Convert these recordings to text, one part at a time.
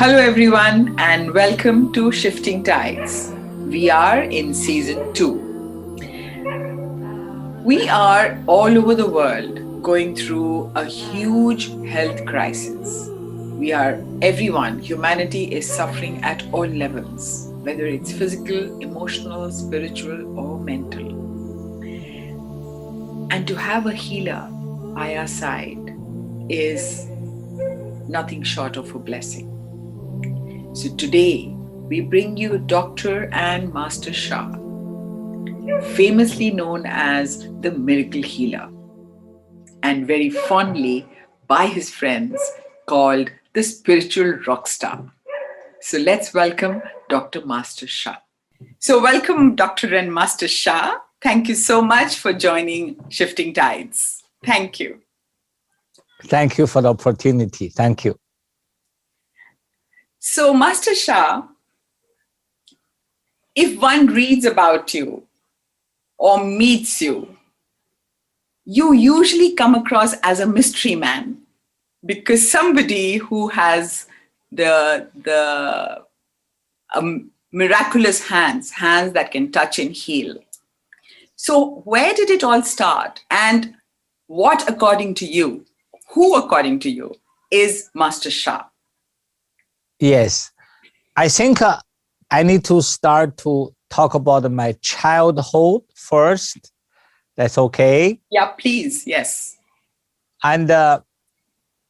Hello everyone and welcome to Shifting Tides. We are in season 2. We are all over the world going through a huge health crisis. Humanity is suffering at all levels, whether it's physical, emotional, spiritual or mental. And to have a healer by our side is nothing short of a blessing. So today we bring you Dr. and Master Sha, famously known as the miracle healer and very fondly by his friends called the spiritual rock star. So let's welcome Dr. Master Sha. So welcome Dr. and Master Sha. Thank you so much for joining Shifting Tides. Thank you. Thank you for the opportunity. Thank you. So, Master Sha, if one reads about you or meets you, you usually come across as a mystery man because somebody who has the miraculous hands that can touch and heal. So, where did it all start? And what, according to you, who, according to you, is Master Sha? Yes, I think I need to start to talk about my childhood first. That's okay? Yeah, please. Yes. And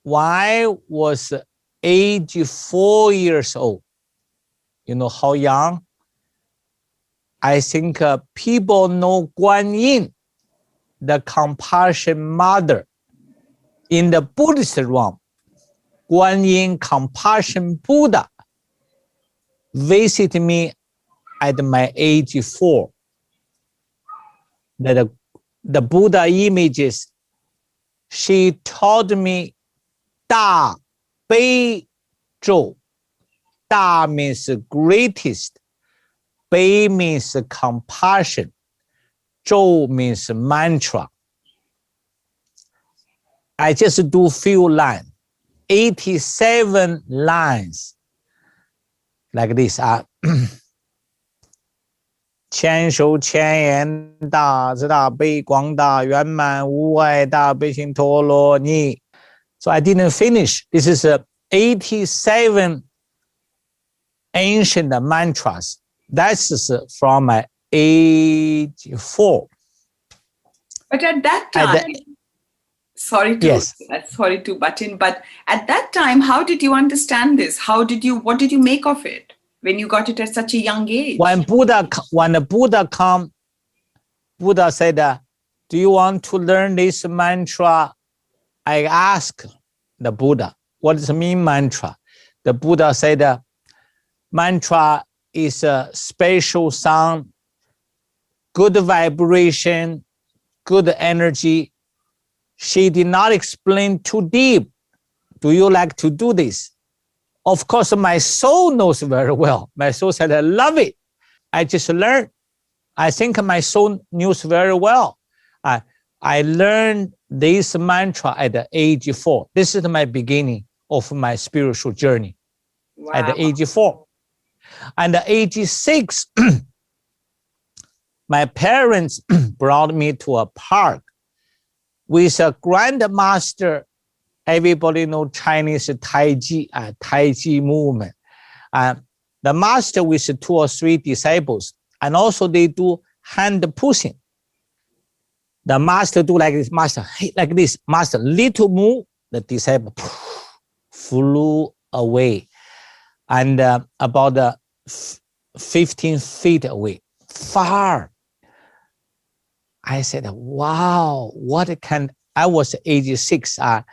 when I was age 4 years old, you know how young? I think people know Guan Yin, the compassion mother. In the Buddhist realm, Guan Yin compassion Buddha visited me at my age 4. The Buddha images, she taught me Da Bei Zhou. Da means greatest, Bei means compassion, Zhou means mantra. I just do few lines. 87 lines like this 千手千眼大慈大悲广大圆满无碍大悲心陀罗尼. So I didn't finish. This is 87 ancient mantras. That's from my age 4. But at that time, sorry to butt in, but at that time, how did you understand this? What did you make of it when you got it at such a young age? When the Buddha come, Buddha said, do you want to learn this mantra? I asked the Buddha, what does it mean mantra? The Buddha said, mantra is a special sound, good vibration, good energy. She did not explain too deep. Do you like to do this? Of course, my soul knows very well. My soul said, I love it. I just learned. I think my soul knows very well. I learned this mantra at the age 4. This is my beginning of my spiritual journey. Wow. At the age 4. And at age 6, my parents brought me to a park with a grandmaster. Everybody know Chinese Tai Chi movement. The master with 2 or 3 disciples, and also they do hand pushing. The master do like this, master, hey, like this, master, little move, the disciple flew away. And about 15 feet away, far. I said, wow, I was age 6. I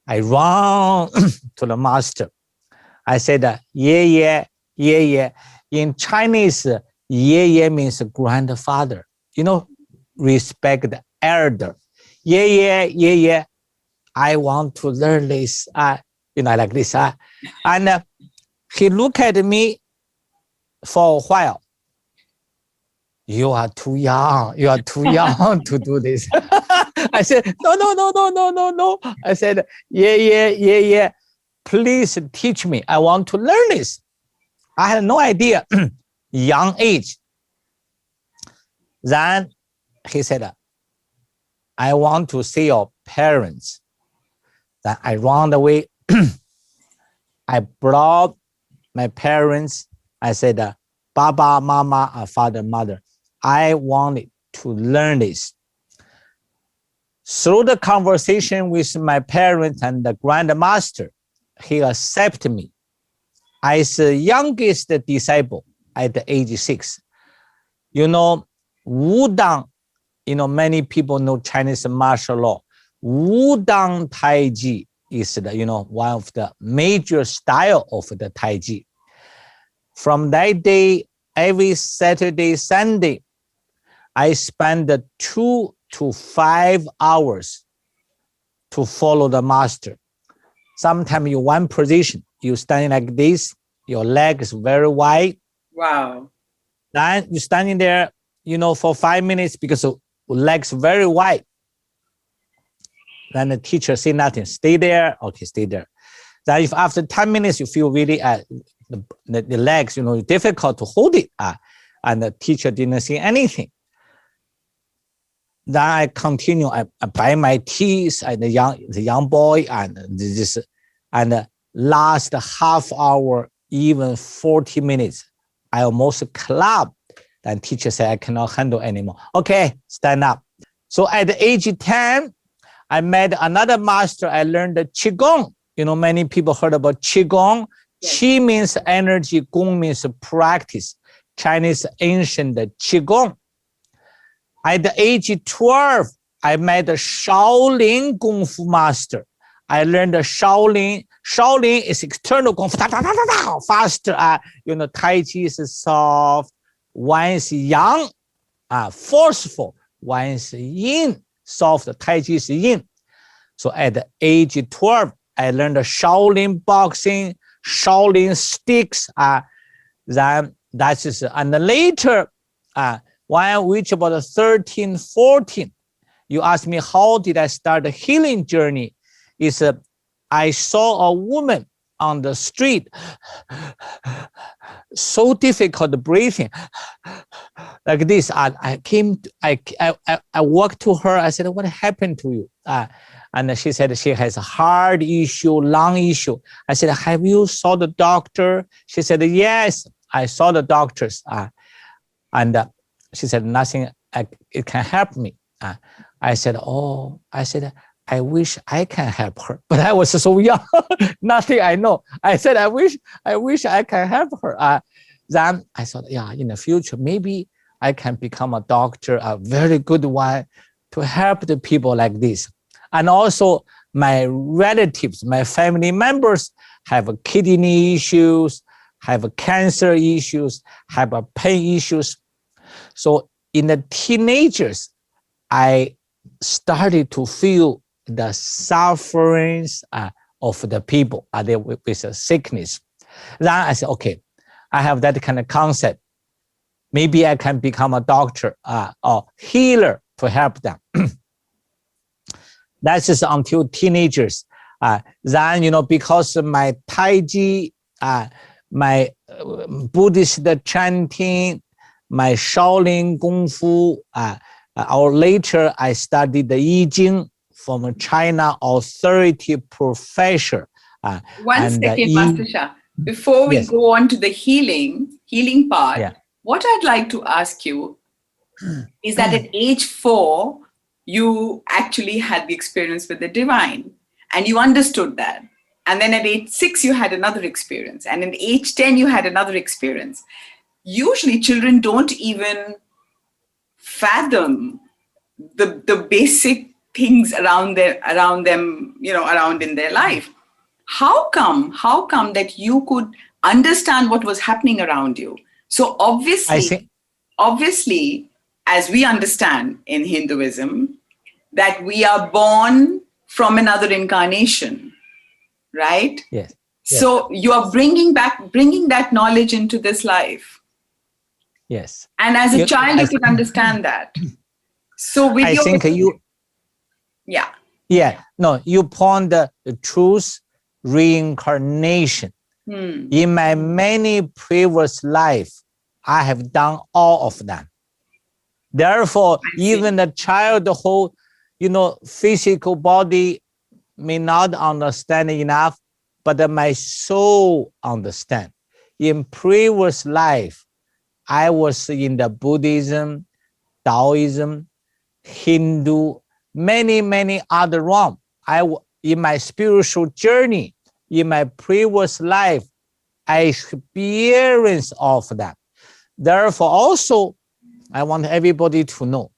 ran to the master. I said, yeah. In Chinese, yeah means grandfather. You know, respect the elder. Yeah. I want to learn this. Like this. And he looked at me for a while. You are too young to do this. I said, no. I said, yeah. please teach me. I want to learn this. I had no idea, young age. Then he said, I want to see your parents. Then I ran away. I brought my parents. I said, Baba, Mama, Father, Mother, I wanted to learn this. Through the conversation with my parents and the grandmaster, he accepted me as the youngest disciple at the age 6. You know, Wudang, many people know Chinese martial law. Wudang Tai Chi is the, one of the major style of the Tai Chi. From that day, every Saturday, Sunday, I spend 2 to 5 hours to follow the master. Sometimes you one position, you standing like this, your leg is very wide. Wow. Then you standing there, for 5 minutes because the legs very wide. Then the teacher say nothing, stay there, okay, stay there. Then if after 10 minutes you feel really the legs, difficult to hold it, and the teacher didn't say anything. Then I continue. I bite my teeth, and the young boy, and this, and last half hour, even 40 minutes, I almost clapped. Then teacher said, I cannot handle anymore. Okay, stand up. So at the age of 10, I met another master. I learned the Qigong. Many people heard about Qigong. Yes. Qi means energy, Gong means practice. Chinese ancient Qigong. At the age of 12, I met the Shaolin Kung Fu master. I learned the Shaolin. Shaolin is external Kung Fu, faster. Tai Chi is soft. One is yang, forceful. One is yin, soft. Tai Chi is yin. So at the age of 12, I learned the Shaolin boxing, Shaolin sticks. Then that is, and later, when I reached about 13, 14, you asked me, how did I start the healing journey? Is I saw a woman on the street, so difficult breathing, like this. I walked to her. I said, what happened to you? And she said she has a heart issue, lung issue. I said, have you saw the doctor? She said, yes, I saw the doctors. And she said, nothing, it can help me. I said, I wish I can help her. But I was so young, nothing I know. I said, I wish I can help her. Then I thought, in the future, maybe I can become a doctor, a very good one, to help the people like this. And also my relatives, my family members have kidney issues, have cancer issues, have pain issues. So in the teenagers, I started to feel the sufferings of the people with a sickness. Then I said, okay, I have that kind of concept. Maybe I can become a doctor or healer to help them. That's just until teenagers. Then, because of my Tai Chi, my Buddhist chanting, my Shaolin Kung Fu, or later I studied the I Ching from a China authority professor. One second, Master Sha. Before we go on to the healing part, what I'd like to ask you is that at age 4, you actually had the experience with the divine and you understood that. And then at age 6, you had another experience. And at age 10, you had another experience. Usually children don't even fathom the basic things around them, around in their life. How come that you could understand what was happening around you? So obviously, as we understand in Hinduism, that we are born from another incarnation, right? Yes. So you are bringing that knowledge into this life. Yes. And as a child, you could understand that. So with you point the truth reincarnation. In my many previous life, I have done all of them. Therefore, even the child who, physical body may not understand enough, but my soul understand. In previous life, I was in the Buddhism, Taoism, Hindu, many other realms. In my spiritual journey, in my previous life, I experienced all of that. Therefore, also, I want everybody to know,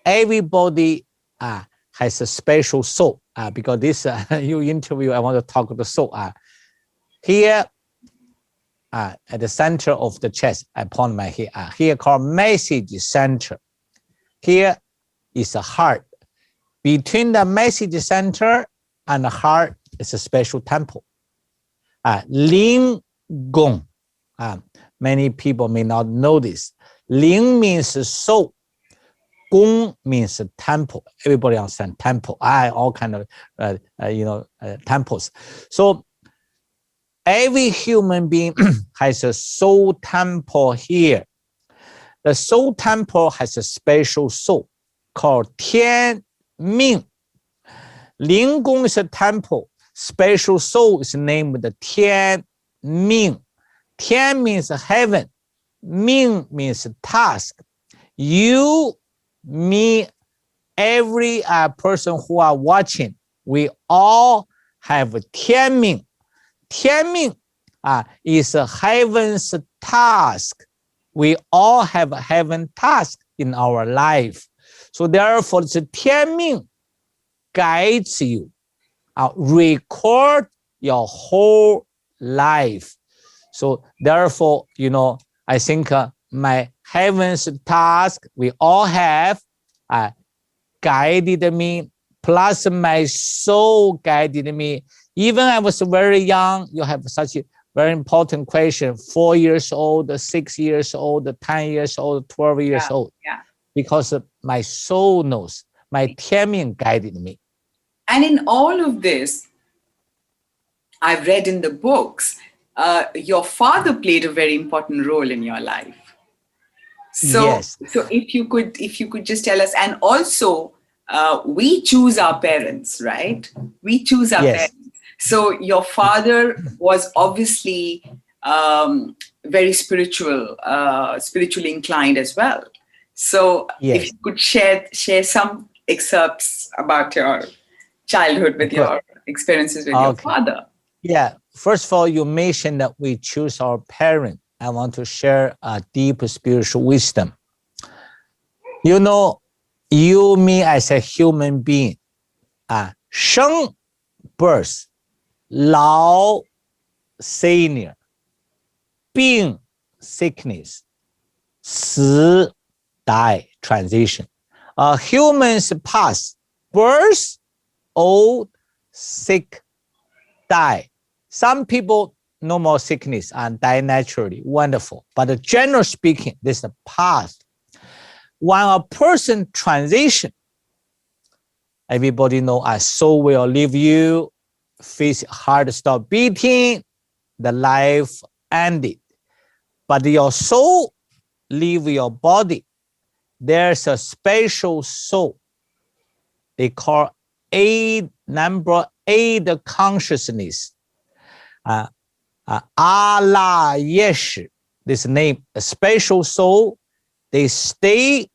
everybody has a special soul. Because this you interview, I want to talk about the soul. Here, at the center of the chest, I point my here. Here called message center. Here is a heart. Between the message center and the heart is a special temple. Ling Gong. Many people may not know this. Ling means soul. Gong means temple. Everybody understand temple. All kind of temples. So every human being has a soul temple here. The soul temple has a special soul called Tian Ming. Ling Gong is a temple. Special soul is named Tian Ming. Tian means heaven. Ming means task. You, me, every person who are watching, we all have Tian Ming. Tian Ming is a heaven's task. We all have a heaven task in our life. So therefore, the Tian Ming guides you, record your whole life. So therefore, I think my heaven's task, we all have guided me, plus my soul guided me. Even I was very young, you have such a very important question, 4 years old, 6 years old, 10 years old, 12 years old. Yeah. Because my soul knows, my Tian Ming guided me. And in all of this, I've read in the books, your father played a very important role in your life. So, yes. So if you could just tell us, and also we choose our parents, right? We choose our parents. So your father was obviously very spiritually inclined as well. So if you could share some excerpts about your childhood with your experiences with your father. Yeah. First of all, you mentioned that we choose our parent. I want to share a deep spiritual wisdom. You, me as a human being, 生 birth, 老 senior, 病 sickness, 死 die transition. Humans pass birth, old, sick, die. Some people no more sickness and die naturally. Wonderful. But generally speaking, this is the past. When a person transition, everybody know a soul will leave you, heart stop beating, the life ended. But your soul leave your body. There's a special soul. They call number 8 consciousness. Allah Yesh, this name, a special soul. They stay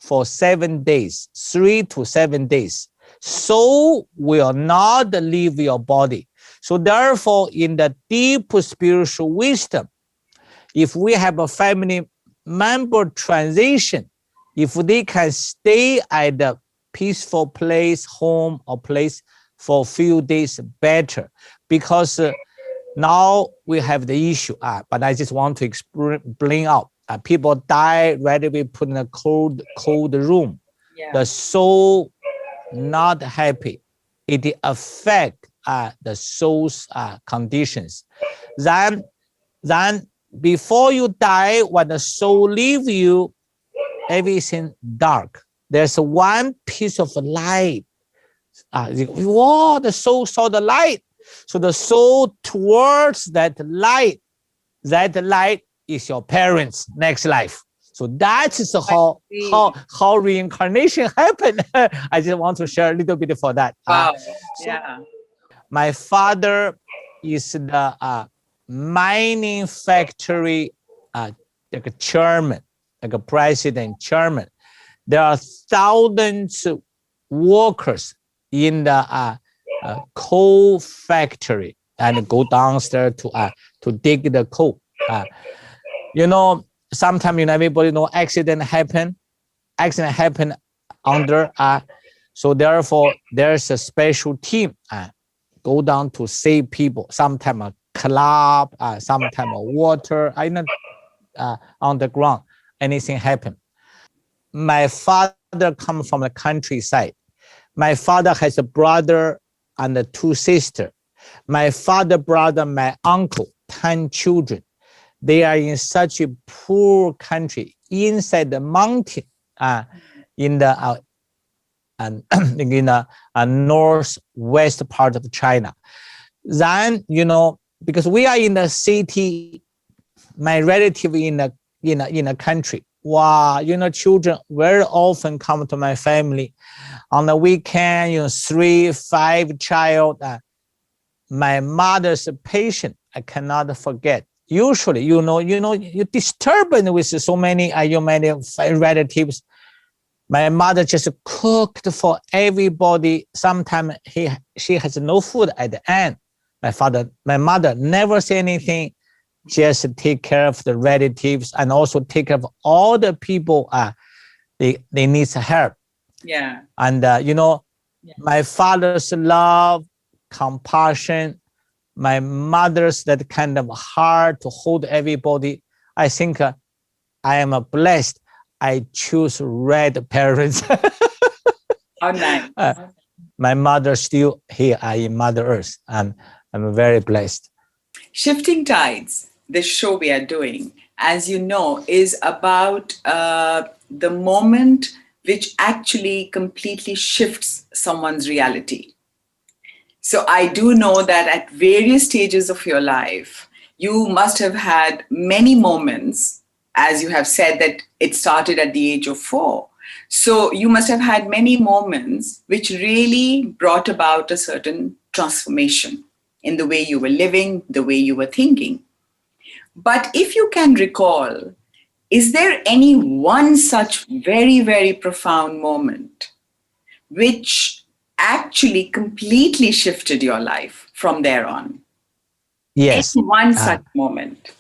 for 7 days, 3 to 7 days. Soul will not leave your body. So therefore, in the deep spiritual wisdom, if we have a family member transition, if they can stay at the peaceful place, home or place for a few days, better. Because now we have the issue, but I just want to explain out. People die ready to be put in a cold room. Yeah. The soul not happy. It affect the soul's conditions. Then before you die, when the soul leave you, everything dark. There's one piece of light. Whoa, the soul saw the light. So the soul towards that light is your parents' next life. So that is how reincarnation happened. I just want to share a little bit for that. Wow. So my father is the mining factory like a chairman, like a president chairman. There are thousands of workers in the coal factory and go downstairs to dig the coal. Sometimes everybody know accident happen under so therefore there's a special team go down to save people. Sometimes a club, sometimes water, on the ground, anything happen. My father comes from the countryside. My father has a brother and 2 sisters. My father, brother, my uncle, 10 children. They are in such a poor country inside the mountain, in the northwest part of China. Then because we are in the city, my relative in a country. Wow, children very often come to my family on the weekend. 3, 5 child. My mother's patient, I cannot forget. Usually, you're disturbed with so many relatives. My mother just cooked for everybody. Sometimes she has no food at the end. My mother never say anything. Just take care of the relatives and also take care of all the people they need help. Yeah. And my father's love, compassion, my mother's that kind of heart to hold everybody. I think I am blessed. I choose red parents. How nice. My mother still here in Mother Earth. I'm very blessed. Shifting Tides, this show we are doing, as you know, is about the moment which actually completely shifts someone's reality. So I do know that at various stages of your life, you must have had many moments, as you have said that it started at the age of 4. So you must have had many moments which really brought about a certain transformation in the way you were living, the way you were thinking. But if you can recall, is there any one such very, very profound moment which actually completely shifted your life from there on? Yes. Any one such moment?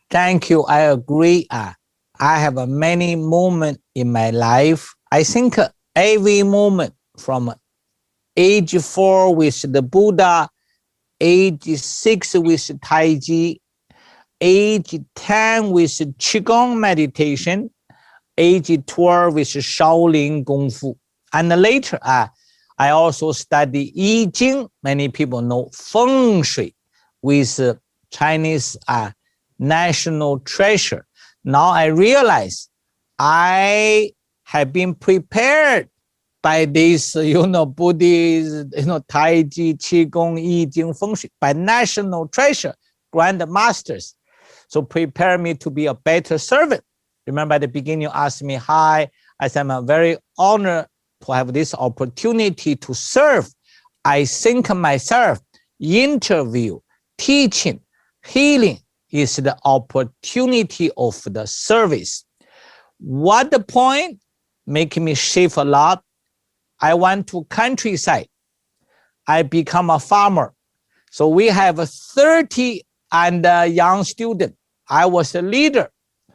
Thank you. I agree. I have many moments in my life. I think every moment from age 4 with the Buddha, age 6 with Tai Chi, age 10 with Qigong meditation, age 12 with Shaolin Kung Fu. And later, I also study I Ching. Many people know Feng Shui with Chinese national treasure. Now I realize I have been prepared by this, Buddhist, Tai Chi, Qigong, I Ching, Feng Shui, by national treasure, grandmasters. So prepare me to be a better servant. Remember at the beginning you asked me, hi, I said I'm very honored to have this opportunity to serve. I think myself, interview, teaching, healing is the opportunity of the service. What the point? Making me shift a lot. I went to countryside. I become a farmer. So we have 30 and young students. I was a leader.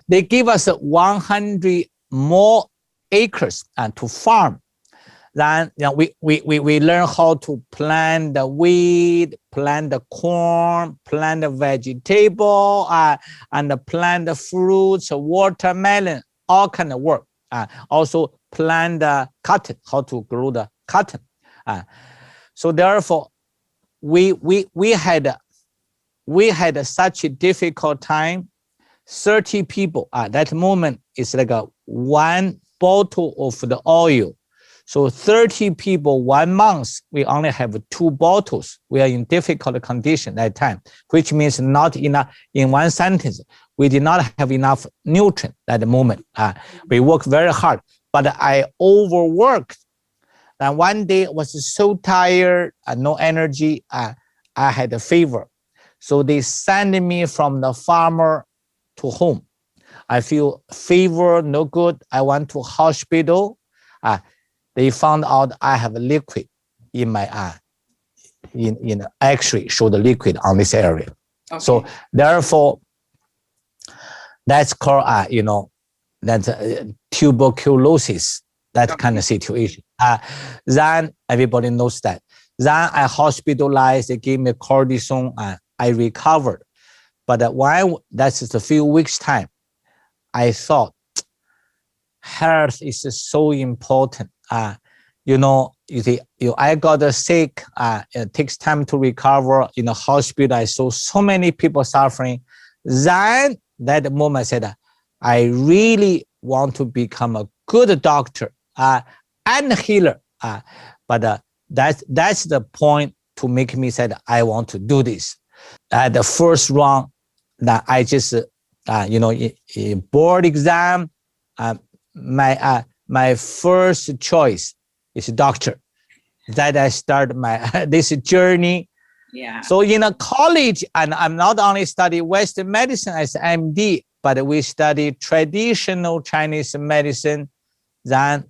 They give us 100 more acres to farm. Then we learn how to plant the wheat, plant the corn, plant the vegetable, and plant the fruits, watermelon, all kind of work. Also plant the cotton, how to grow the cotton. So therefore, we had such a difficult time. 30 people at that moment is like one bottle of the oil. So 30 people, 1 month, we only have 2 bottles. We are in difficult condition that time, which means not enough in 1 sentence. We did not have enough nutrient at the moment. We worked very hard, but I overworked. And one day I was so tired, no energy. I had a fever. So they sent me from the farmer to home. I feel fever, no good. I went to hospital. They found out I have a liquid in my eye. In X-ray, show the liquid on this area. Okay. So therefore, that's called, that's tuberculosis, that kind of situation. Then everybody knows that. Then I hospitalized, they gave me cortisone, I recovered. But why? That's just a few weeks time. I thought health is so important. I got sick. It takes time to recover. In the hospital, I saw so many people suffering. Then that moment I said, I really want to become a good doctor and healer. But that's the point to make me said I want to do this. The first round that I just in board exam, my first choice is doctor. That I started my this journey. Yeah. So in a college, and I'm not only study Western medicine as MD, but we study traditional Chinese medicine. Then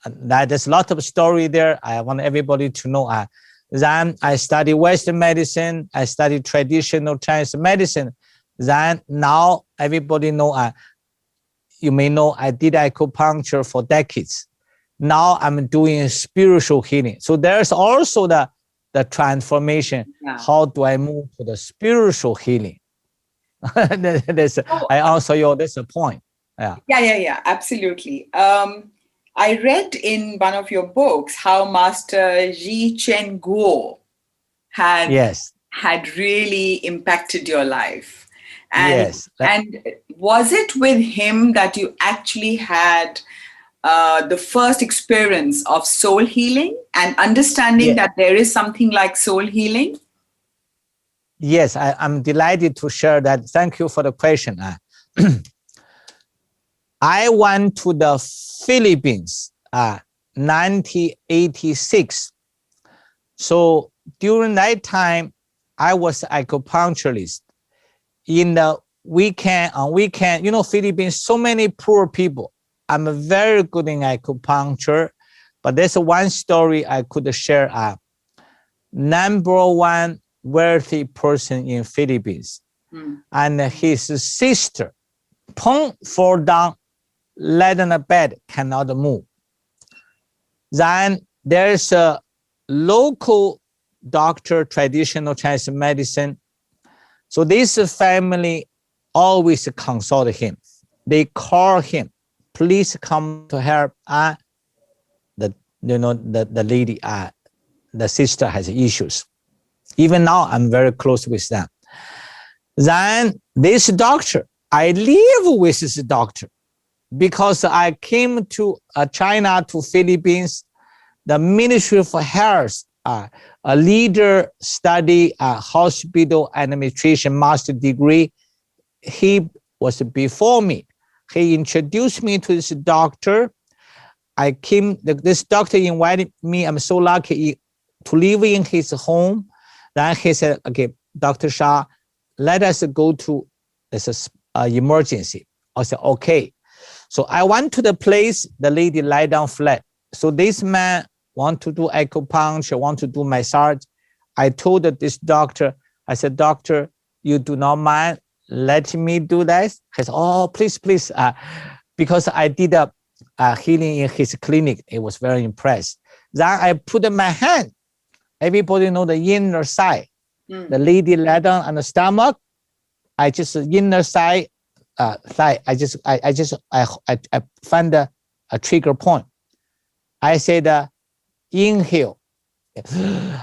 there's a lot of story there. I want everybody to know. Then I study Western medicine. I study traditional Chinese medicine. Then now everybody know. You may know I did acupuncture for decades. Now I'm doing spiritual healing. So there's also the transformation. Yeah. How do I move to the spiritual healing? I answer your this point. Yeah, absolutely. I read in one of your books how Master Zhi Gang Sha had really impacted your life. And, and was it with him that you actually had the first experience of soul healing and understanding that there is something like soul healing? Yes, I'm delighted to share that. Thank you for the question. I went to the Philippines 1986. So during that time, I was an acupuncturist. In the weekend, Philippines, so many poor people. I'm very good in acupuncture, but there's one story I could share. Number one wealthy person in Philippines, and his sister, fall down, laid on a bed, cannot move. Then there's a local doctor, traditional Chinese medicine. So this family always consult him. They call him, please come to help. The lady, the sister has issues. Even now, I'm very close with them. Then this doctor, I live with this doctor because I came to China, to Philippines, the Ministry of Health, a leader study hospital administration master degree. He was before me. He introduced me to this doctor. I came, this doctor invited me. I'm so lucky to live in his home. Then he said, okay, Dr. Sha, let us go to this emergency. I said, okay. So I went to the place, the lady lie down flat. So this man want to do acupuncture, want to do massage. I told this doctor, I said, doctor, you do not mind letting me do that? He said, oh, please. Because I did a healing in his clinic. It was very impressed. Then I put my hand. Everybody know the inner side. The lady lay down on the stomach. I just inner side, thigh. I find a trigger point. I said, inhale.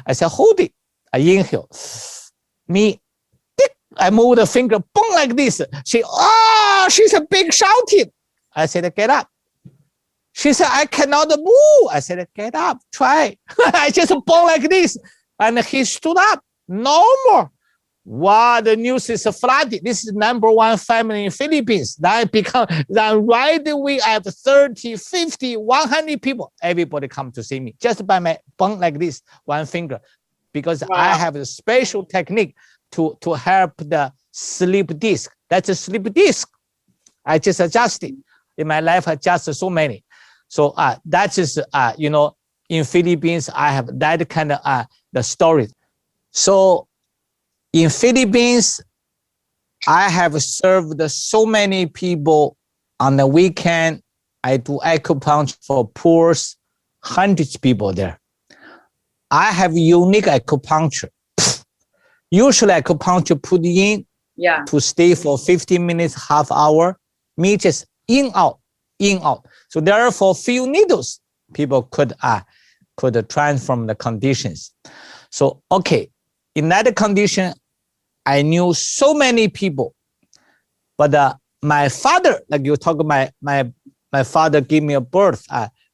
I said, hold it. I inhale. Me, I move the finger, boom, like this. She's a big shouting. I said, get up. She said, I cannot move. I said, get up, try. I just born like this. And he stood up, no more. Wow, the news is flooded. This is #1 family in Philippines. Then right away, I have 30, 50, 100 people. Everybody come to see me just by my bone like this, one finger, because I have a special technique to help the sleep disc. That's a sleep disc. I just adjust it. In my life, I adjust so many. So that is, in Philippines, I have that kind of the story. So in Philippines, I have served so many people on the weekend. I do acupuncture for poor, hundreds of people there. I have unique acupuncture. Usually acupuncture put in to stay for 15 minutes, half hour. Me just in, out, in, out. So therefore, few needles, people could transform the conditions. So, okay, in that condition, I knew so many people, but my father, like you talk, my father gave me a birth.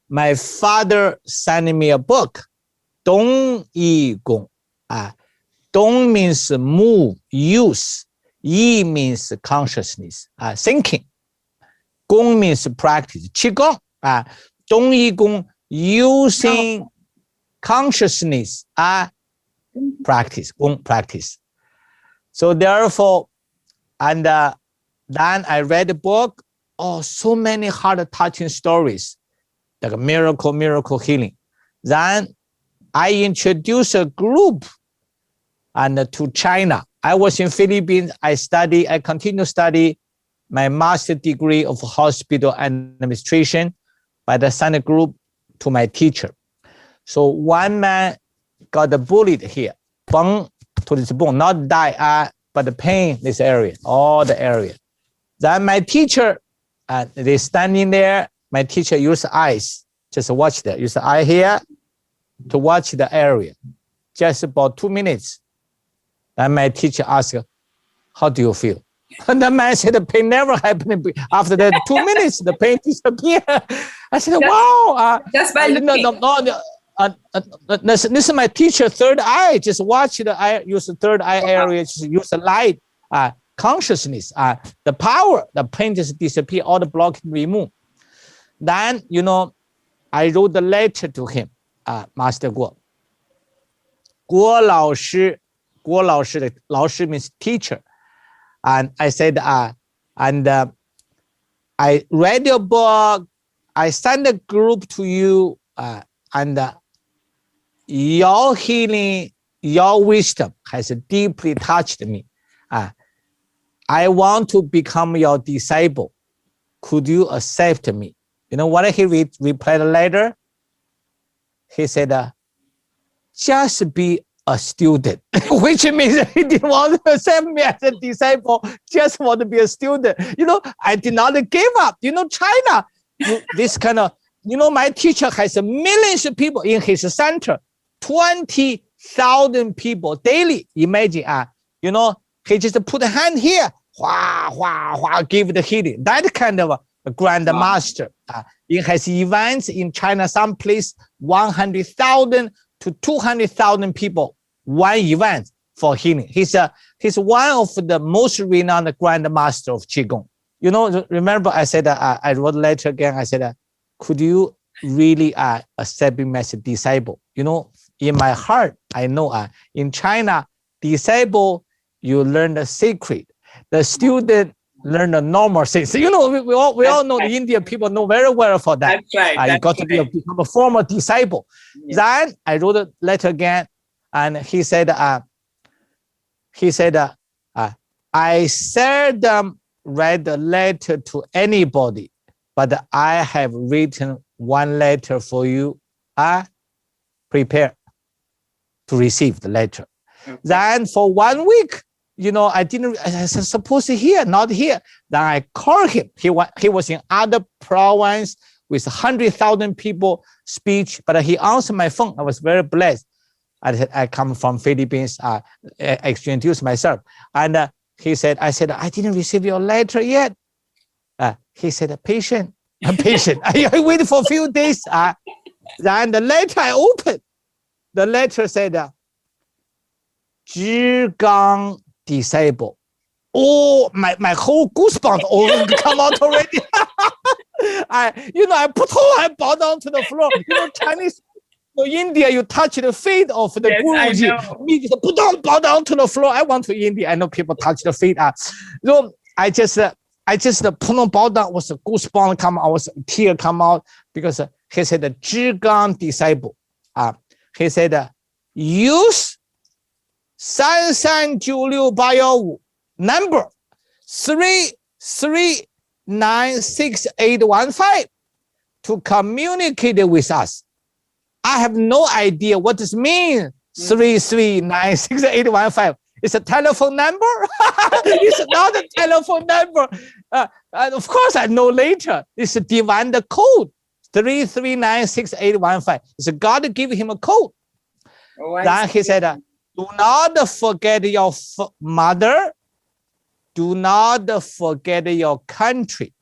My father sent me a book, Dong Yi Gong. Dong means move, use. Yi means consciousness, thinking. Gong means practice. Qigong, Dong Yi Gong, using consciousness, practice, Gong practice. So therefore, and then I read the book. Oh, so many heart-touching stories, like miracle healing. Then I introduced a group and to China. I was in Philippines. I continue to study my master degree of hospital administration by the send group to my teacher. So one man got bullied here, bone to this bone, not die, but the pain, this area, all the area. Then my teacher, they standing there. My teacher use eyes, just watch there. Use the eye here to watch the area, just about 2 minutes. Then my teacher asked, how do you feel? And the man said, the pain never happened. After that 2 minutes, the pain disappeared. I said, wow. Just by looking. This is my teacher, third eye. Just watch the eye, use the third eye area, just use the light, consciousness, the power, the pain just disappear, all the blocking remove. Then, I wrote the letter to him, Master Guo. Guo Lao Shi, Lao Shi means teacher. And I said, I read your book, I sent a group to you, and your healing, your wisdom has deeply touched me. I want to become your disciple. Could you accept me? You know what he replied later? He said, just be a student, which means he didn't want to accept me as a disciple, just want to be a student. I did not give up. China, this kind of, my teacher has millions of people in his center, 20,000 people daily. Imagine, he just put a hand here, give the healing. That kind of a grandmaster. He has events in China, some place 100,000 to 200,000 people, one event for healing. He's one of the most renowned grandmaster of Qigong. Remember I said, I wrote a letter again. I said, could you really accept me as a disciple? In my heart, I know in China, disciple, you learn the secret. The student learn the normal things. We all know the Indian people know very well for that. That's right. You got to become a former disciple. Yeah. Then I wrote a letter again, and he said, I seldom read a letter to anybody, but I have written one letter for you. Prepare to receive the letter. Okay. Then for 1 week, I supposed to here, not here. Then I called him. He was in other province with 100,000 people speech, but he answered my phone. I was very blessed. I come from Philippines. I introduced myself. And I said, I didn't receive your letter yet. He said, patient, patient. I waited for a few days. Then the letter I opened, the letter said, Zhi Gang disciple. Oh, my whole goosebumps all come out already. I put all I bow down to the floor. Chinese, India, you touch the feet of the Guruji. Me just bow down to the floor. I went to India. I know people touch the feet. So I just put on bow down. Was a goosebump come out. Was a tear come out because he said the Zhi Gang disciple. He said use 339685 number 339685 to communicate with us. I have no idea what this means. 339685. It's a telephone number. It's not a telephone number. Of course, I know later. It's a divine code. 339685. It's God give him a code. Then he said, do not forget your mother. Do not forget your country.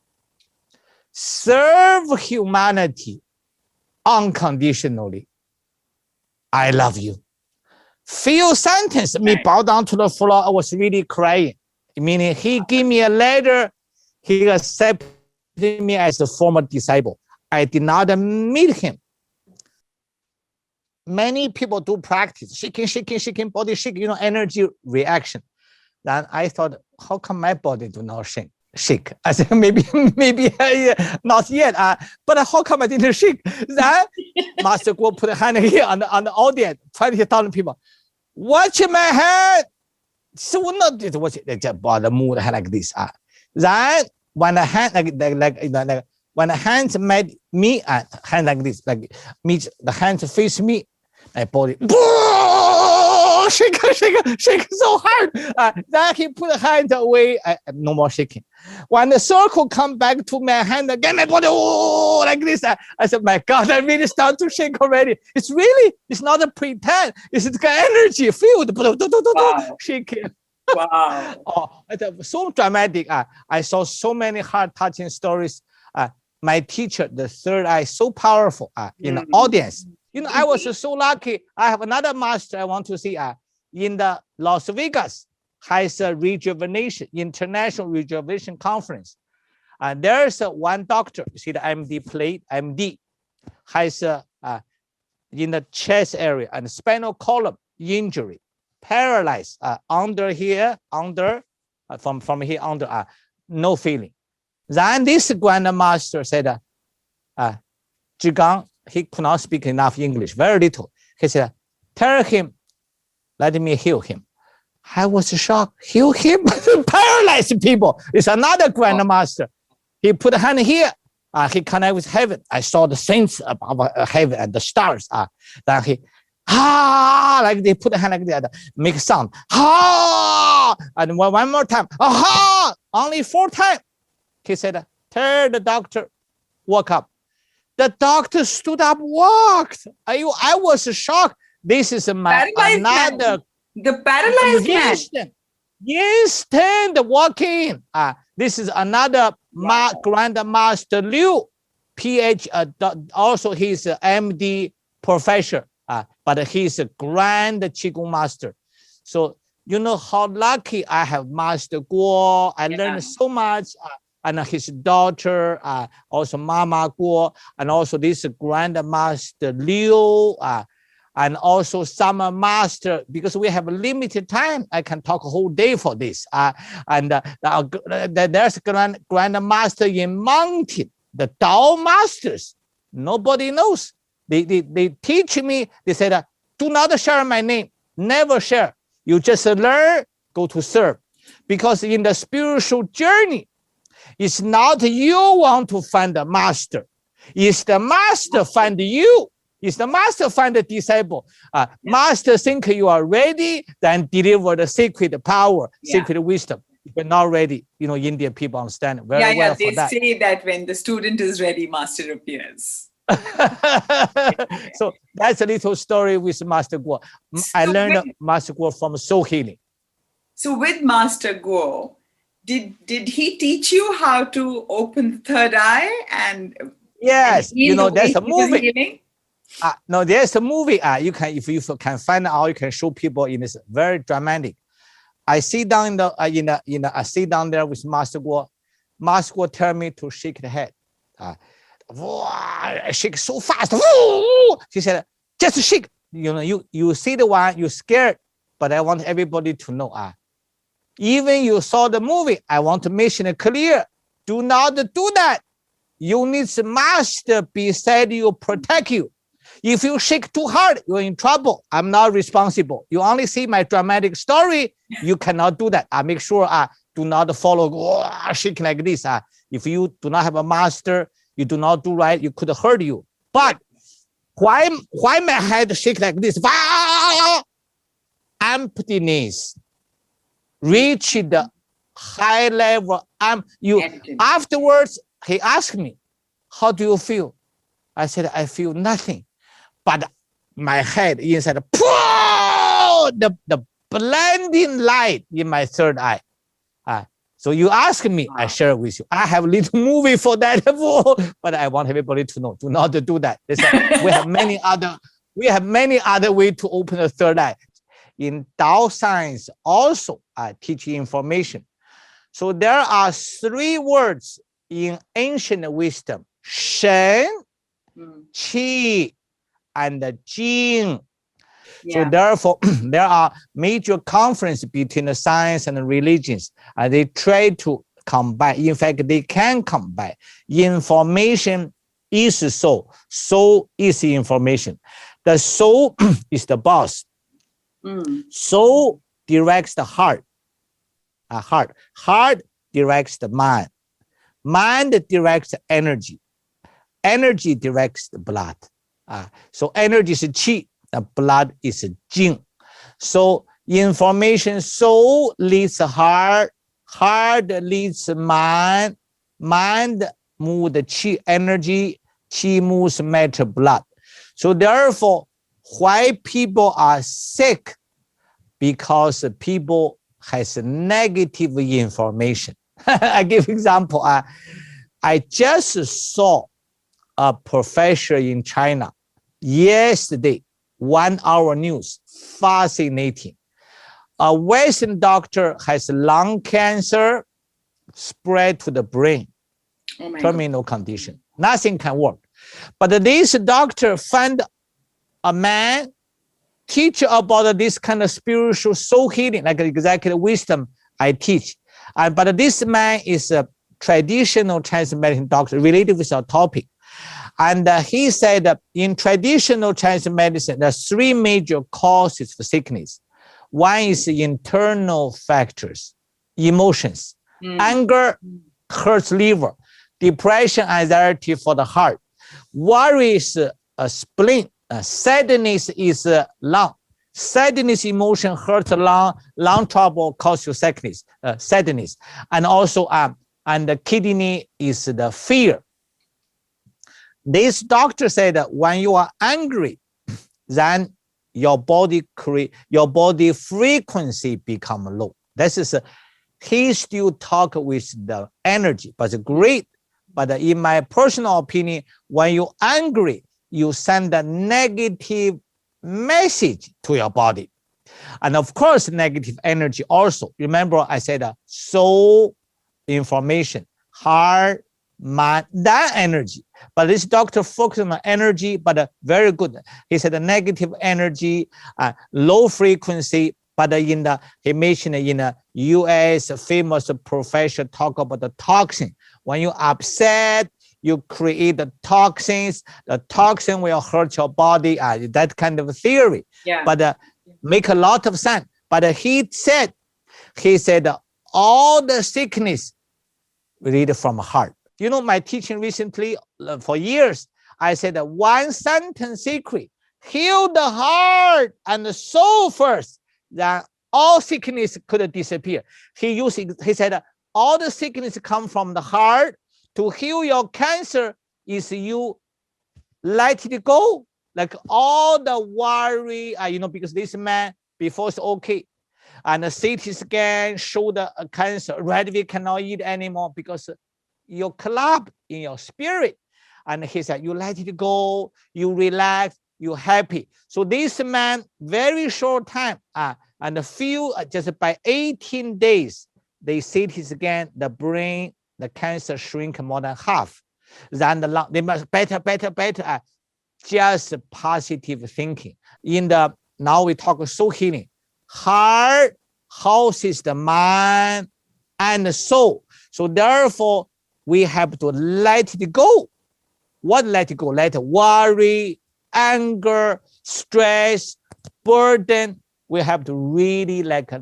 Serve humanity unconditionally. I love you. Few sentences, me bow down to the floor. I was really crying. Meaning he gave me a letter. He accepted me as a former disciple. I did not meet him. Many people do practice shaking, body shaking, energy reaction. Then I thought, how come my body do not shake? I said, maybe not yet. But how come I didn't shake? Then Master Guo put a hand here on the audience, 20,000 people. Watch my hand. So not just watch it, just move the hand like this. Then when the hand like when the hands met me, hand like this, like meets the hands face me, my body shake so hard. Then he put the hand away. No more shaking. When the circle come back to my hand again, my body like this. I said, my God, I really start to shake already. It's not a pretend. It's the energy field. Wow. Shaking. Wow. So dramatic. I saw so many heart-touching stories. My teacher, the third eye, so powerful in the audience. I was so lucky. I have another master I want to see in the Las Vegas, has a international rejuvenation conference. And there's one doctor, you see the MD plate, MD, has in the chest area and spinal column injury, paralyzed from here under, no feeling. Then this grandmaster said, Zhi Gang, he could not speak enough English, very little. He said, tell him, let me heal him. I was shocked. Heal him? Paralyzed people. It's another grandmaster. He put a hand here. He connected with heaven. I saw the saints above heaven and the stars. Then he, like they put a hand like that, make sound. And one more time. Only 4 times. He said, tell the doctor, walk up. The doctor stood up, walked. I was shocked. This is another. The paralyzed man. Instant walking. This is another grandmaster Liu, PH. Also, he's an MD professor. But he's a grand Qigong master. So you know how lucky I have Master Guo. I learned so much. And his daughter, also Mama Guo, and also this grandmaster Liu, and also summer master, because we have a limited time. I can talk a whole day for this. And there's grandmaster in mountain, the Tao masters. Nobody knows. They teach me. They said, do not share my name. Never share. You just learn, go to serve. Because in the spiritual journey, it's not you want to find the master. It's the master find you. It's the master find the disciple. Master think you are ready, then deliver the sacred power, sacred wisdom. If you're not ready, Indian people understand very well for that. They say that when the student is ready, master appears. So that's a little story with Master Guo. I learned Master Guo from soul healing. So with Master Guo, did he teach you how to open the third eye and Yes, heal the way there's a he was movie. healing? No, there's a movie. You can, if you can find out, you can show people in this very dramatic. I sit down I sit down there with Master Guo. Master Guo tell me to shake the head. I shake so fast. She said, just shake. You see the one, you're scared, but I want everybody to know. Even you saw the movie, I want to mention it clear. Do not do that. You need the master beside you, protect you. If you shake too hard, you're in trouble. I'm not responsible. You only see my dramatic story. You cannot do that. I make sure do not follow shaking like this. If you do not have a master, you do not do right, you could hurt you. But why my head shake like this? Emptiness. Reach the high level. Afterwards, he asked me, how do you feel? I said, I feel nothing. But my head inside, the blinding light in my third eye. So you ask me, I share with you. I have a little movie for that, but I want everybody to know, do not do that. We have many other ways to open the third eye. In Tao science, also teach information. So there are 3 words in ancient wisdom: Shen, Qi, and Jing. So therefore, there are major conferences between the science and the religions, and they try to combine. In fact, they can combine. Information is soul. Soul is information. The soul is the boss. Soul directs the heart. Heart directs the mind. Mind directs the energy. Energy directs the blood. So energy is qi, the blood is jing. So information, soul leads heart, heart leads mind, mind moves the qi energy, qi moves matter blood. So therefore, why people are sick? Because people has negative information. I give example. I just saw a professor in China yesterday, 1 hour news, fascinating. A Western doctor has lung cancer spread to the brain, terminal condition. Nothing can work. But this doctor found a man teach about this kind of spiritual soul healing, like executive wisdom I teach. But this man is a traditional Chinese medicine doctor related with our topic. And he said that in traditional Chinese medicine, there are 3 major causes for sickness. One is internal factors, emotions. Anger hurts liver. Depression, anxiety for the heart. Worry is a spleen. Sadness is lung. Sadness emotion hurts lung. Lung trouble causes you sickness, sadness. And also, and the kidney is the fear. This doctor said that when you are angry, then your body frequency become low. This is he still talk with the energy, but it's great. But in my personal opinion, when you're angry, you send a negative message to your body. And of course, negative energy also. Remember, I said soul, information, heart, mind, that energy. But this doctor focused on energy, but very good. He said the negative energy, low frequency, but he mentioned in the US, a famous professor talk about the toxin. When you're upset, you create the toxins. The toxin will hurt your body. That kind of theory. But make a lot of sense. But he said all the sickness related from heart. You know, my teaching recently, for years, I said that 1 sentence secret: heal the heart and the soul first, then all sickness could disappear. He said all the sickness come from the heart. To heal your cancer is you let it go, like all the worry, because this man before is okay. And the CT scan showed the cancer. Right, we cannot eat anymore because you collapse in your spirit. And he said, you let it go, you relax, you happy. So this man, very short time, and feel just by 18 days, they CT scan the brain, the cancer shrink more than half. Then the lung, they must better, just positive thinking. Now we talk soul healing. Heart houses the mind and the soul. So therefore, we have to let it go. What let it go? Let worry, anger, stress, burden. We have to really let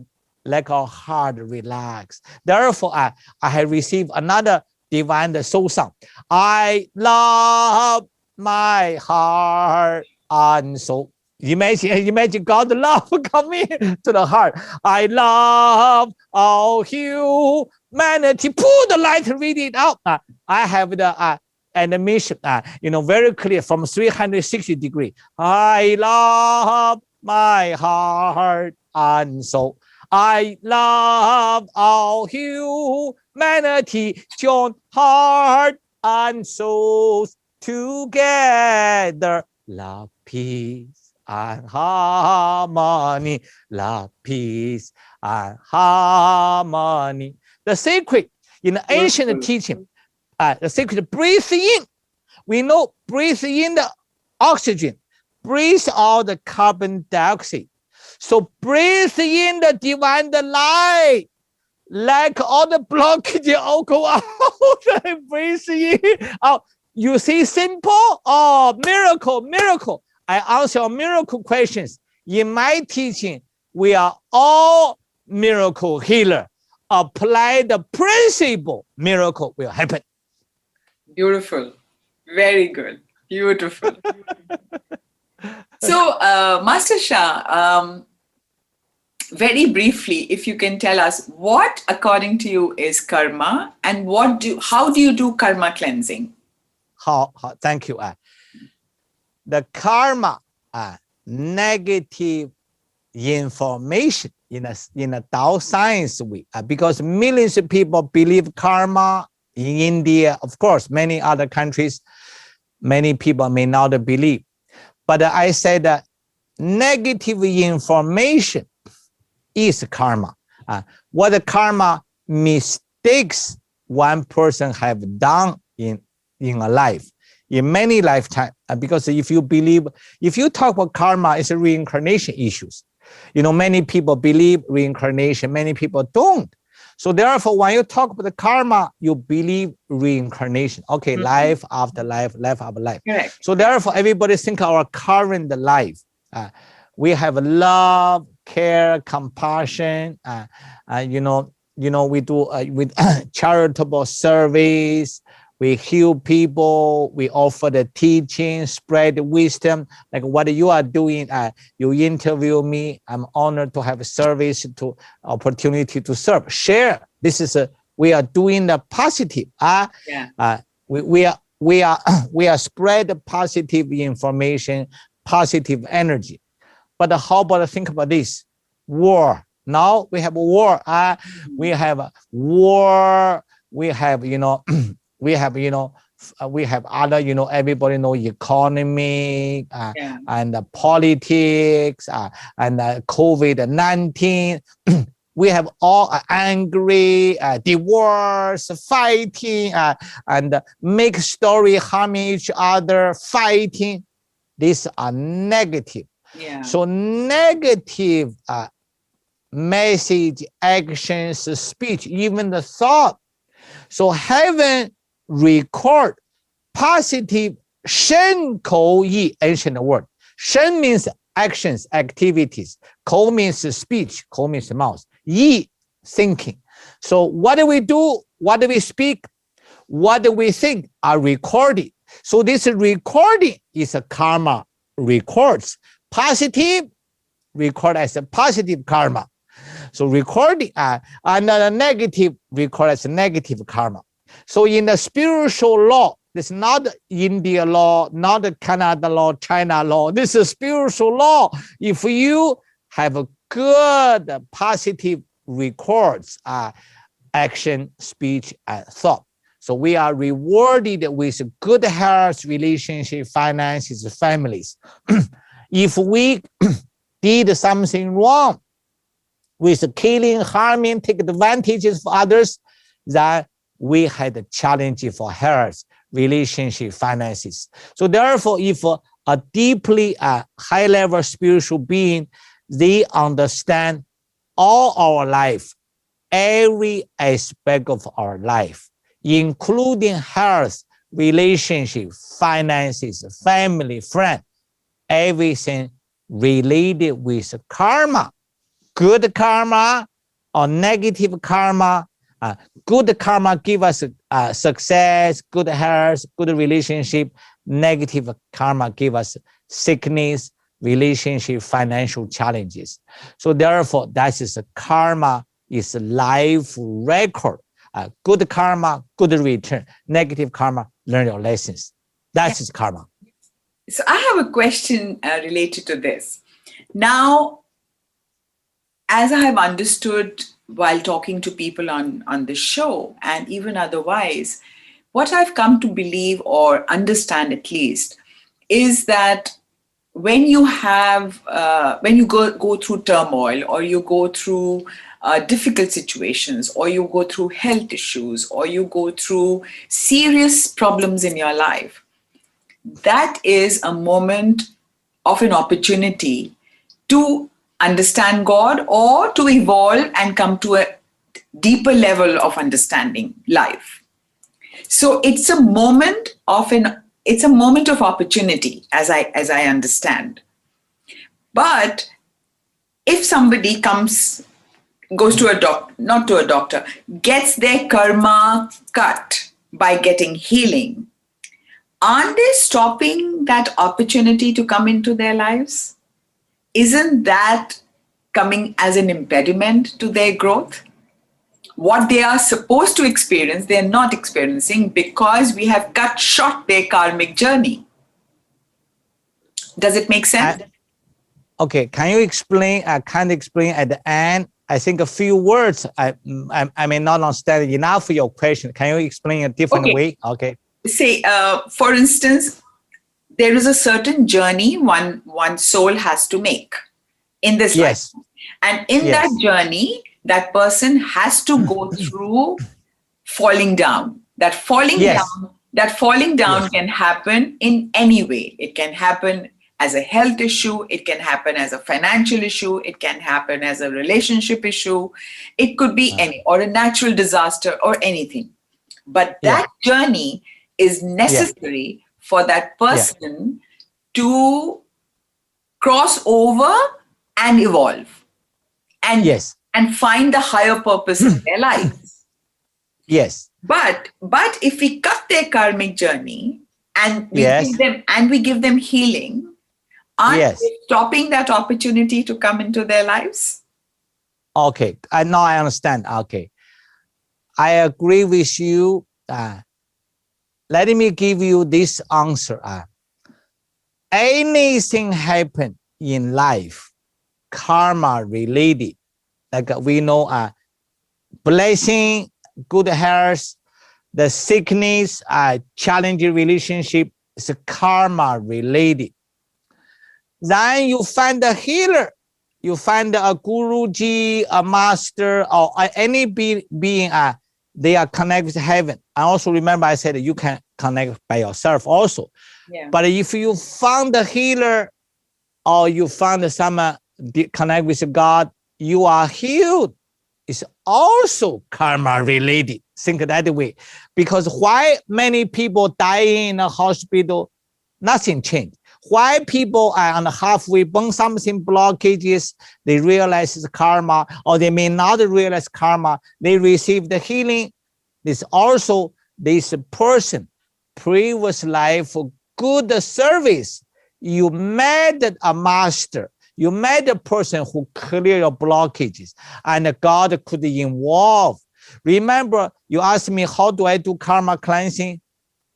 our heart relax. Therefore, I have received another divine soul song. I love my heart and soul. Imagine God's love coming to the heart. I love all humanity. Pull the light, read it out. I have the animation, very clear from 360 degrees. I love my heart and soul. I love all humanity. Join heart and souls together. Love, peace, and harmony. Love, peace, and harmony. The secret in the ancient teaching, the secret, breathe in. We know breathe in the oxygen, breathe out the carbon dioxide. So breathe in the divine light, like all the blockage all go out. Breathe in out. You see, simple? Oh, miracle. I answer miracle questions. In my teaching, we are all miracle healer. Apply the principle, miracle will happen. Beautiful. Very good. Beautiful. So, Master Sha, very briefly, if you can tell us what, according to you, is karma, and how do you do karma cleansing? Thank you. The karma, negative information in a Tao science way, because millions of people believe karma in India, of course, many other countries, many people may not believe. But I said that negative information is karma. What the karma mistakes one person have done in a life, in many lifetimes. Because if you talk about karma, it's a reincarnation issues. Many people believe reincarnation, many people don't. So therefore, when you talk about the karma, you believe reincarnation. Okay, life after life, life after life. Correct. So therefore, everybody think our current life. We have love, care, compassion. We do with charitable service. We heal people. We offer the teaching, spread the wisdom. Like what you are doing, you interview me. I'm honored to have a service, to opportunity to serve, share. This is we are doing the positive. We are spread positive information, positive energy. But how about think about this? War. Now we have war. We have war. We have we have other, everybody know economy and politics and COVID-19. We have all angry, divorce, fighting, and make story harming each other, fighting. These are negative. Yeah. So negative message, actions, speech, even the thought. So heaven record positive shen kou yi, ancient word. Shen means actions, activities. Kou means speech. Kou means mouth. Yi, thinking. So what do we do? What do we speak? What do we think are recorded. So this recording is a karma records. Positive, record as a positive karma. So recording another negative, record as a negative karma. So in the spiritual law, this is not India law, not the Canada law, China law. This is spiritual law. If you have a good positive records, action, speech, and thought. So we are rewarded with good health, relationship, finances, families. If we did something wrong with killing, harming, take advantages of others, then we had a challenge for health, relationship, finances. So therefore, if a deeply high-level spiritual being, they understand all our life, every aspect of our life, including health, relationship, finances, family, friend, everything related with karma, good karma or negative karma. Good karma give us success, good health, good relationship. Negative karma give us sickness, relationship, financial challenges. So therefore, that is karma is life record. Good karma, good return. Negative karma, learn your lessons. That is karma. So I have a question related to this. Now, as I have understood while talking to people on the show and even otherwise, what I've come to believe or understand at least is that when you have, when you go through turmoil or you go through difficult situations or you go through health issues or you go through serious problems in your life, that is a moment of an opportunity to understand God or to evolve and come to a deeper level of understanding life. So it's a moment of opportunity, as I understand. But if somebody goes to a doctor, not to a doctor, gets their karma cut by getting healing, aren't they stopping that opportunity to come into their lives? Isn't that coming as an impediment to their growth? What they are supposed to experience, they're not experiencing because we have cut short their karmic journey. Does it make sense? Okay, can you explain, kind of explain at the end? I think a few words, I may not understand enough for your question. Can you explain a different way? Okay. Say, for instance, there is a certain journey one soul has to make in this life. And in that journey, that person has to go through falling down. That falling down can happen in any way. It can happen as a health issue, it can happen as a financial issue, it can happen as a relationship issue, it could be any, or a natural disaster or anything. But that journey is necessary for that person to cross over and evolve and find the higher purpose in their lives. But if we cut their karmic journey and we give them healing, aren't we stopping that opportunity to come into their lives? Okay, now I understand. Okay, I agree with you. Let me give you this answer. Anything happen in life, karma related, like we know, blessing, good health, the sickness, challenging relationship is karma related. Then you find a healer, you find a guruji, a master, or any being, they are connected with heaven. I also remember I said you can connect by yourself also. But if you found a healer or you found someone connect with God, you are healed. It's also karma related. Think that way. Because why many people die in a hospital, nothing changed. Why people are on the halfway, burn something blockages, they realize it's karma, or they may not realize karma, they receive the healing. This also, this person, previous life, good service, you met a master, you met a person who clear your blockages, and God could involve. Remember, you asked me, how do I do karma cleansing?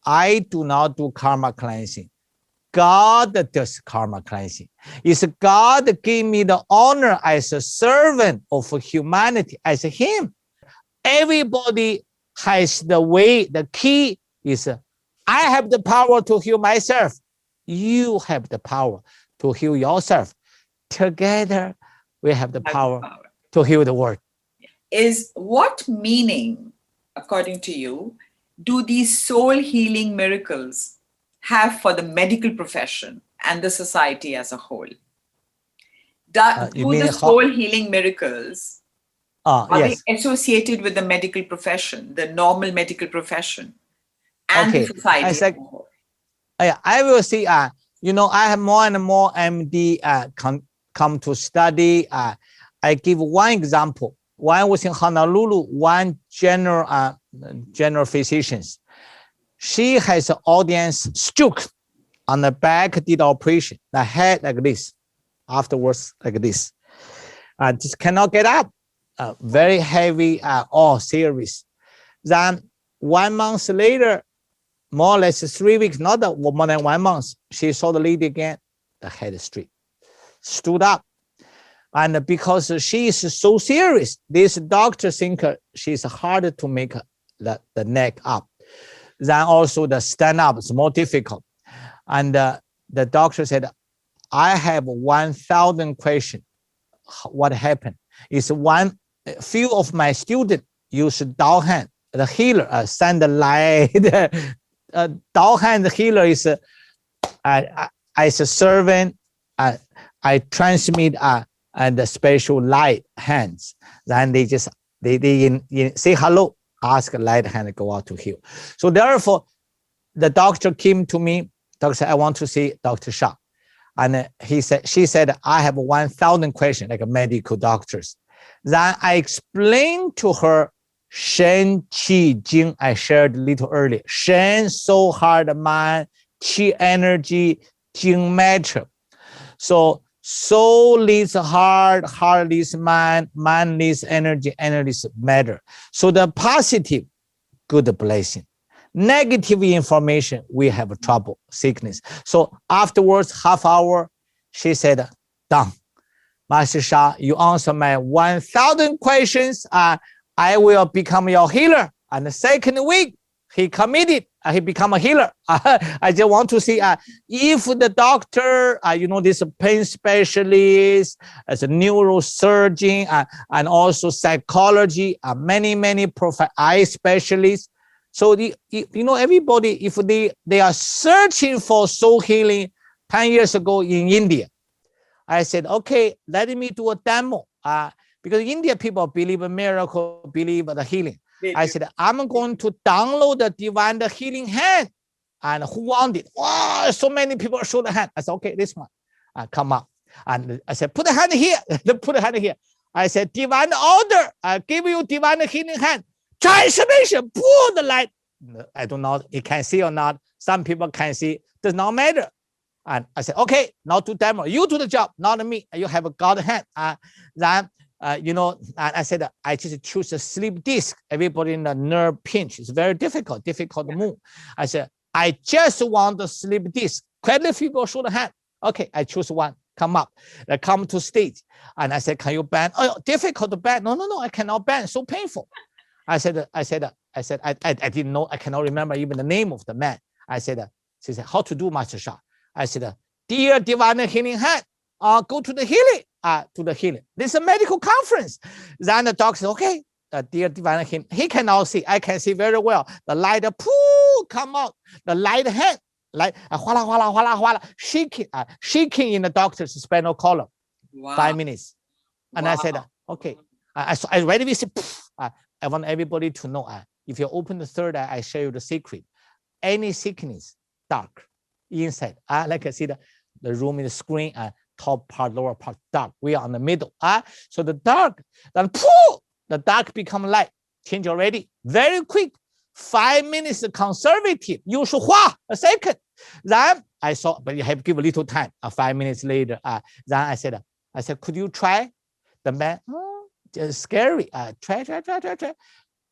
I do not do karma cleansing. God does karma cleansing. It's God gave me the honor as a servant of humanity, as him. Everybody has the way, the key is I have the power to heal myself. You have the power to heal yourself. Together, we have the power to heal the world. Is what meaning, according to you, do these soul healing miracles have for the medical profession and the society as a whole? Do the soul healing miracles, are they associated with the medical profession, the normal medical profession, and the society as a whole? I will see, I have more and more MD come to study. I give one example. One was in Honolulu, one general physicians. She has an audience stroke on the back, did operation, the head like this, afterwards like this. Just cannot get up, very heavy, all serious. Then 1 month later, more or less 3 weeks, not more than 1 month, she saw the lady again, the head straight, stood up. And because she is so serious, this doctor think she's hard to make the neck up. Then also the stand up is more difficult. And the doctor said, I have 1,000 questions. What happened? Is few of my students use Dao hand, the healer, send the light. Dao hand healer is as a servant. I transmit and the special light hands. Then they say hello, ask light hand go out to heal. So therefore, the doctor came to me. Doctor said, I want to see Dr. Sha. And she said, I have 1,000 questions, like medical doctors. Then I explained to her Shen, Qi, Jing, I shared a little earlier. Shen, soul, heart, mind, Qi, energy, Jing, matter. So soul leads heart, heart leads mind, mind leads energy, energy leads matter. So the positive, good blessing. Negative information, we have trouble, sickness. So afterwards, half hour, she said, done. Master Sha, you answer my 1,000 questions. I will become your healer. And the second week, he committed. He become a healer. I just want to see if the doctor, this pain specialist, as a neurosurgeon, and also psychology, many eye specialists. So everybody, if they are searching for soul healing 10 years ago in India, I said, okay, let me do a demo. Because India people believe in miracle, believe in the healing. I said, I'm going to download the divine healing hand. And who want it? Wow, so many people show the hand. I said, okay, this one, come up. And I said, put the hand here. Put the hand here. I said, divine order. I give you divine healing hand. Transformation, pull the light. I don't know, it can see or not. Some people can see, does not matter. And I said, okay, now do demo. You do the job, not me. You have a God hand. Then, and I said, I just choose a sleep disc. Everybody in the nerve pinch. It's very difficult to move. I said, I just want the sleep disc. Quite a few people show the hand. Okay, I choose one. Come up. They come to stage. And I said, can you bend? Oh, difficult to bend. No, I cannot bend. So painful. I said, I didn't know. I cannot remember even the name of the man. I said, she said, how to do, Master Sha? I said, dear divine healing hand, go to the healing. To the healing. This is a medical conference. Then the doctor said, okay, dear divine healing. He cannot see. I can see very well. The light come out. The light hand, like whala, shaking in the doctor's spinal column. Wow. 5 minutes. And I said, okay. I already see. I want everybody to know. If you open the third eye, I show you the secret. Any sickness, dark inside. Like I see the room in the screen. Top part, lower part, dark. We are in the middle. So the dark, then the dark become light. Change already. Very quick. 5 minutes conservative. You should a second. Then I saw, but you have to give a little time. 5 minutes later, then I said, could you try? The man, just scary. Try.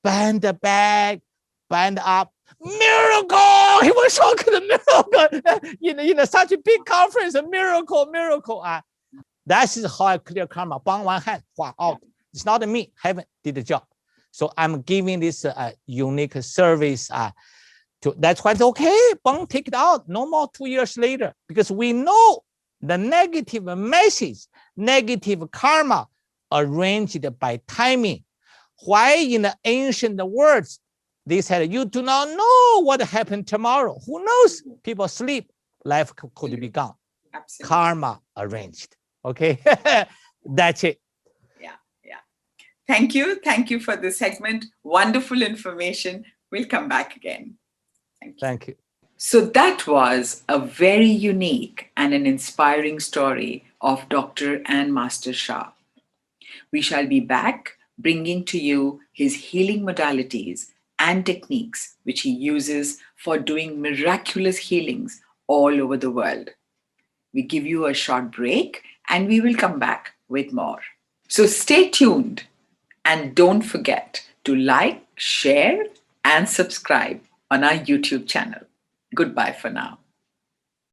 Bend the back, bend up. Miracle! He was talking the miracle in such a big conference. A miracle. That is how I clear karma. Bang one hand, out. It's not me. Heaven did the job. So I'm giving this unique service. That's why it's okay. Bang, take it out. No more 2 years later, because we know the negative message, negative karma arranged by timing. Why in the ancient words, they said, you do not know what happened tomorrow. Who knows? People sleep, life could be gone. Absolutely. Karma arranged. Okay, that's it. Yeah. Thank you for the segment. Wonderful information. We'll come back again. Thank you. So that was a very unique and an inspiring story of Dr. and Master Sha. We shall be back bringing to you his healing modalities and techniques which he uses for doing miraculous healings all over the world. We give you a short break and we will come back with more. So stay tuned and don't forget to like, share, and subscribe on our YouTube channel. Goodbye for now.